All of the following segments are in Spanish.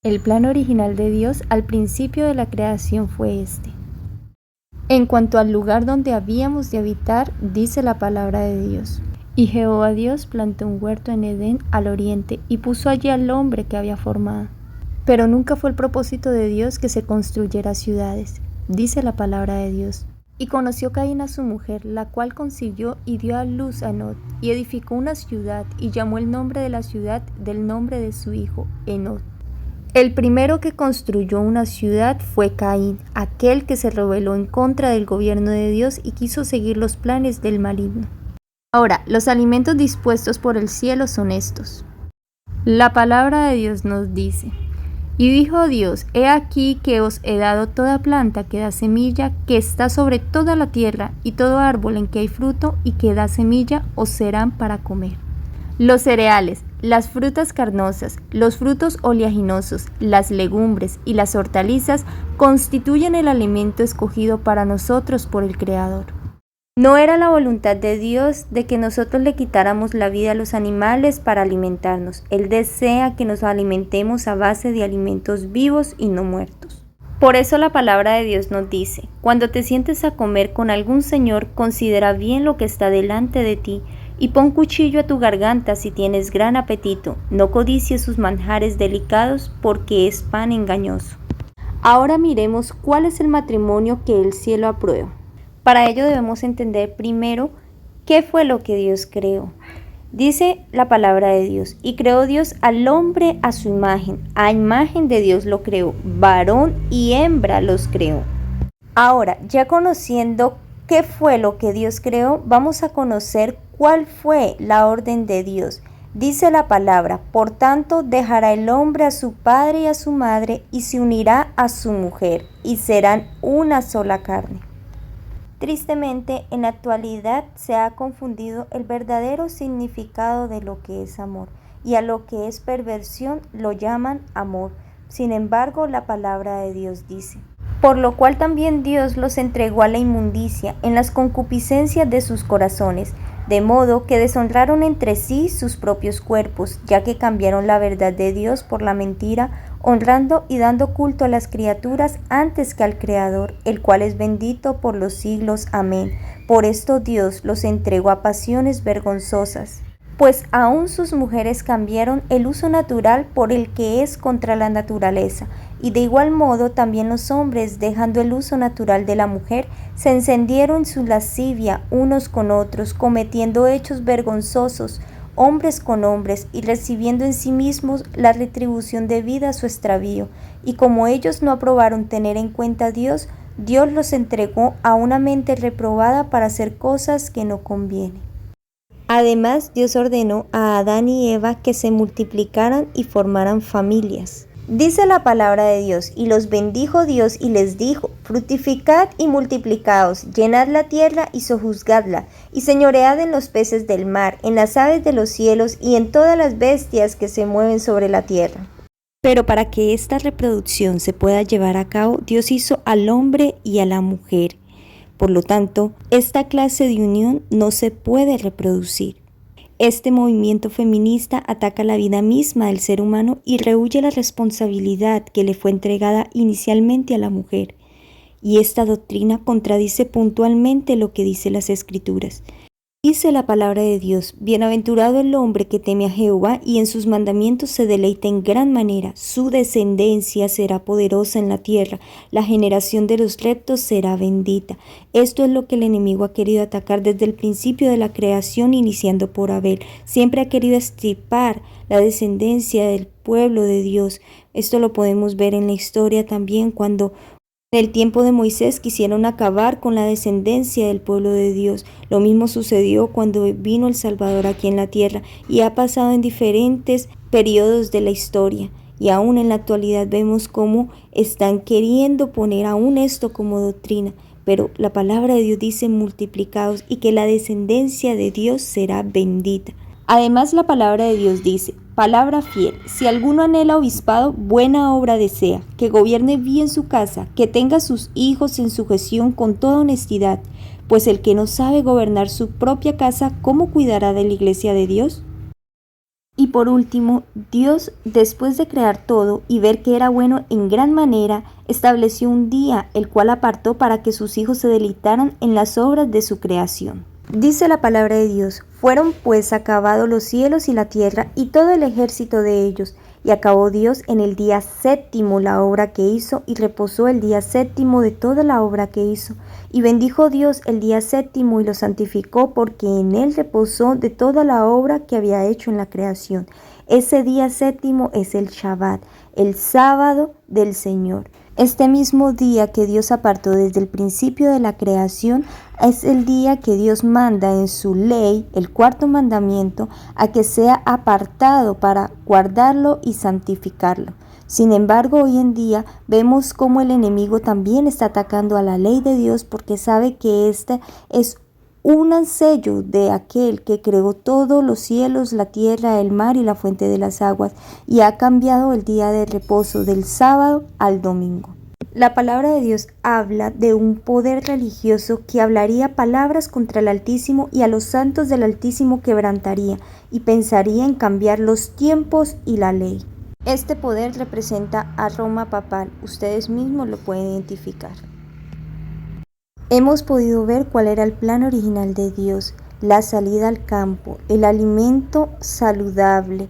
El plan original de Dios al principio de la creación fue este. En cuanto al lugar donde habíamos de habitar, dice la palabra de Dios. Y Jehová Dios plantó un huerto en Edén al oriente y puso allí al hombre que había formado. Pero nunca fue el propósito de Dios que se construyera ciudades, dice la palabra de Dios. Y conoció Caín a su mujer, la cual concibió y dio a luz a Enod, y edificó una ciudad, y llamó el nombre de la ciudad del nombre de su hijo, Enod. El primero que construyó una ciudad fue Caín, aquel que se rebeló en contra del gobierno de Dios y quiso seguir los planes del maligno. Ahora, los alimentos dispuestos por el cielo son estos. La palabra de Dios nos dice: y dijo Dios, he aquí que os he dado toda planta que da semilla, que está sobre toda la tierra, y todo árbol en que hay fruto y que da semilla, os serán para comer. Los cereales, las frutas carnosas, los frutos oleaginosos, las legumbres y las hortalizas constituyen el alimento escogido para nosotros por el Creador. No era la voluntad de Dios de que nosotros le quitáramos la vida a los animales para alimentarnos. Él desea que nos alimentemos a base de alimentos vivos y no muertos. Por eso la palabra de Dios nos dice: cuando te sientes a comer con algún señor, considera bien lo que está delante de ti, y pon cuchillo a tu garganta si tienes gran apetito. No codicies sus manjares delicados, porque es pan engañoso. Ahora miremos cuál es el matrimonio que el cielo aprueba. Para ello debemos entender primero qué fue lo que Dios creó. Dice la palabra de Dios: y creó Dios al hombre a su imagen de Dios lo creó, varón y hembra los creó. Ahora, ya conociendo qué fue lo que Dios creó, vamos a conocer cuál fue la orden de Dios. Dice la palabra: por tanto dejará el hombre a su padre y a su madre, y se unirá a su mujer, y serán una sola carne. Tristemente, en la actualidad se ha confundido el verdadero significado de lo que es amor, y a lo que es perversión lo llaman amor. Sin embargo, la palabra de Dios dice: por lo cual también Dios los entregó a la inmundicia en las concupiscencias de sus corazones, de modo que deshonraron entre sí sus propios cuerpos, ya que cambiaron la verdad de Dios por la mentira, honrando y dando culto a las criaturas antes que al Creador, el cual es bendito por los siglos. Amén. Por esto Dios los entregó a pasiones vergonzosas, pues aún sus mujeres cambiaron el uso natural por el que es contra la naturaleza, y de igual modo también los hombres, dejando el uso natural de la mujer, se encendieron en su lascivia unos con otros, cometiendo hechos vergonzosos, hombres con hombres, y recibiendo en sí mismos la retribución debida a su extravío. Y como ellos no aprobaron tener en cuenta a Dios, Dios los entregó a una mente reprobada para hacer cosas que no convienen. Además, Dios ordenó a Adán y Eva que se multiplicaran y formaran familias. Dice la palabra de Dios: y los bendijo Dios y les dijo: fructificad y multiplicaos, llenad la tierra y sojuzgadla, y señoread en los peces del mar, en las aves de los cielos y en todas las bestias que se mueven sobre la tierra. Pero para que esta reproducción se pueda llevar a cabo, Dios hizo al hombre y a la mujer. Por lo tanto, esta clase de unión no se puede reproducir. Este movimiento feminista ataca la vida misma del ser humano y rehúye la responsabilidad que le fue entregada inicialmente a la mujer. Y esta doctrina contradice puntualmente lo que dice las Escrituras. Dice la palabra de Dios: bienaventurado el hombre que teme a Jehová y en sus mandamientos se deleita en gran manera. Su descendencia será poderosa en la tierra, la generación de los rectos será bendita. Esto es lo que el enemigo ha querido atacar desde el principio de la creación, iniciando por Abel. Siempre ha querido extirpar la descendencia del pueblo de Dios. Esto lo podemos ver en la historia también, cuando en el tiempo de Moisés quisieron acabar con la descendencia del pueblo de Dios. Lo mismo sucedió cuando vino el Salvador aquí en la tierra, y ha pasado en diferentes periodos de la historia. Y aún en la actualidad vemos cómo están queriendo poner aún esto como doctrina. Pero la palabra de Dios dice: multiplicaos, y que la descendencia de Dios será bendita. Además, la palabra de Dios dice: palabra fiel: si alguno anhela obispado, buena obra desea, que gobierne bien su casa, que tenga sus hijos en sujeción con toda honestidad, pues el que no sabe gobernar su propia casa, ¿cómo cuidará de la iglesia de Dios? Y por último, Dios, después de crear todo y ver que era bueno en gran manera, estableció un día, el cual apartó para que sus hijos se deleitaran en las obras de su creación. Dice la palabra de Dios: fueron pues acabados los cielos y la tierra y todo el ejército de ellos, y acabó Dios en el día séptimo la obra que hizo, y reposó el día séptimo de toda la obra que hizo. Y bendijo Dios el día séptimo y lo santificó, porque en él reposó de toda la obra que había hecho en la creación. Ese día séptimo es el Shabbat, el sábado del Señor. Este mismo día que Dios apartó desde el principio de la creación es el día que Dios manda en su ley, el cuarto mandamiento, a que sea apartado para guardarlo y santificarlo. Sin embargo, hoy en día vemos cómo el enemigo también está atacando a la ley de Dios, porque sabe que este es un sello de aquel que creó todos los cielos, la tierra, el mar y la fuente de las aguas, y ha cambiado el día de reposo del sábado al domingo. La palabra de Dios habla de un poder religioso que hablaría palabras contra el Altísimo, y a los santos del Altísimo quebrantaría, y pensaría en cambiar los tiempos y la ley. Este poder representa a Roma papal. Ustedes mismos lo pueden identificar. Hemos podido ver cuál era el plan original de Dios: la salida al campo, el alimento saludable,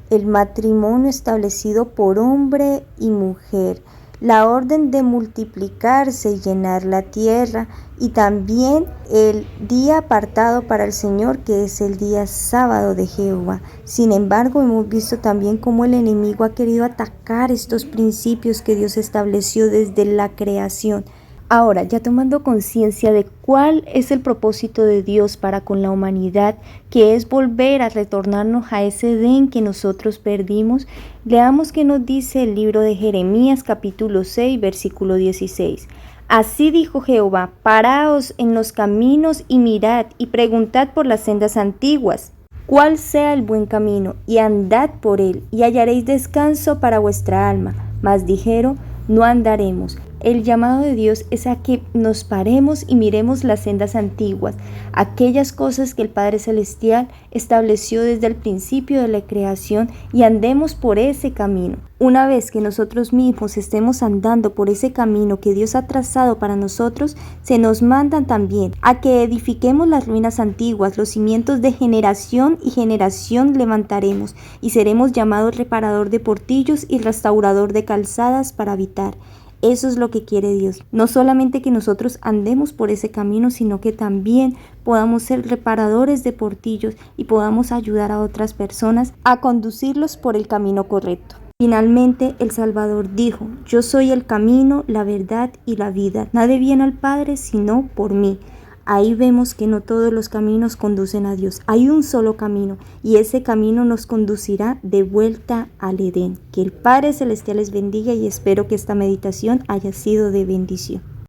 el matrimonio establecido por hombre y mujer, la orden de multiplicarse y llenar la tierra, y también el día apartado para el Señor, que es el día sábado de Jehová. Sin embargo, hemos visto también cómo el enemigo ha querido atacar estos principios que Dios estableció desde la creación. Ahora, ya tomando conciencia de cuál es el propósito de Dios para con la humanidad, que es volver a retornarnos a ese Edén que nosotros perdimos, leamos qué nos dice el libro de Jeremías capítulo 6, versículo 16. Así dijo Jehová: paraos en los caminos y mirad, y preguntad por las sendas antiguas, cuál sea el buen camino, y andad por él, y hallaréis descanso para vuestra alma. Mas dijeron: no andaremos. El llamado de Dios es a que nos paremos y miremos las sendas antiguas, aquellas cosas que el Padre Celestial estableció desde el principio de la creación, y andemos por ese camino. Una vez que nosotros mismos estemos andando por ese camino que Dios ha trazado para nosotros, se nos mandan también a que edifiquemos las ruinas antiguas, los cimientos de generación y generación levantaremos, y seremos llamados reparador de portillos y restaurador de calzadas para habitar. Eso es lo que quiere Dios. No solamente que nosotros andemos por ese camino, sino que también podamos ser reparadores de portillos y podamos ayudar a otras personas a conducirlos por el camino correcto. Finalmente, el Salvador dijo: yo soy el camino, la verdad y la vida. Nadie viene al Padre sino por mí. Ahí vemos que no todos los caminos conducen a Dios. Hay un solo camino, y ese camino nos conducirá de vuelta al Edén. Que el Padre Celestial les bendiga, y espero que esta meditación haya sido de bendición.